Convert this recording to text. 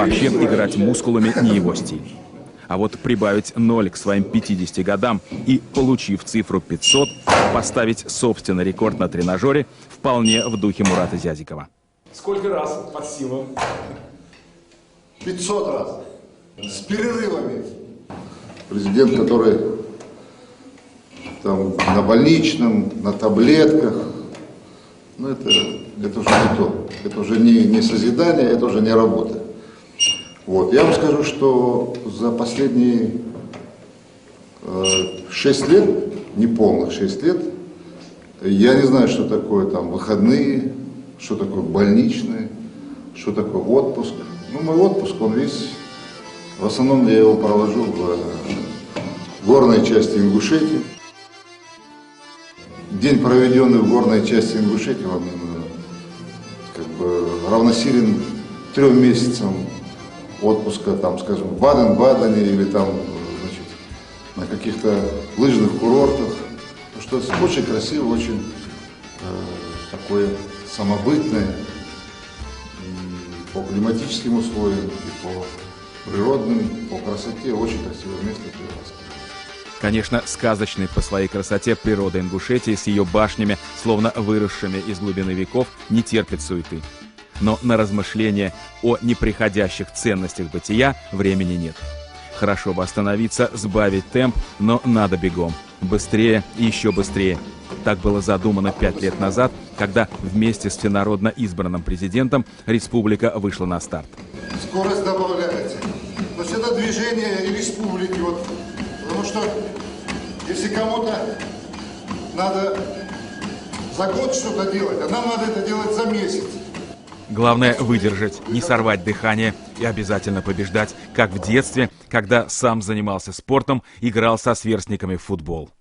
Вообще играть мускулами не его стиль. А вот прибавить 0 к своим 50 годам и, получив цифру 500, поставить собственный рекорд на тренажере вполне в духе Мурата Зязикова. Сколько раз под силу? 500 раз. С перерывами. Президент, который там на больничном, на таблетках, ну это уже не то. Это уже не созидание, это уже не работа. Вот. Я вам скажу, что за последние 6 лет, неполных 6 лет, я не знаю, что такое там выходные, что такое больничные, что такое отпуск. Ну, мой отпуск, он весь, в основном я его провожу в горной части Ингушетии. День, проведенный в горной части Ингушетии, он как бы равносилен 3 месяцам отпуска, там, скажем, в Баден-Бадене или там, значит, на каких-то лыжных курортах. Потому что очень красиво, очень такое самобытное и по климатическим условиям, и по природным, по красоте очень красивое место Приволжска. Конечно, сказочной по своей красоте природа Ингушетии с ее башнями, словно выросшими из глубины веков, не терпит суеты. Но на размышления о неприходящих ценностях бытия времени нет. Хорошо бы остановиться, сбавить темп, но надо бегом. Быстрее и еще быстрее. Так было задумано 5 лет назад, когда вместе с всенародно избранным президентом республика вышла на старт. Скорость добавляется. То есть это движение республики. Вот, потому что если кому-то надо за год что-то делать, а нам надо это делать за месяц. Главное выдержать, не сорвать дыхание и обязательно побеждать, как в детстве, когда сам занимался спортом, играл со сверстниками в футбол.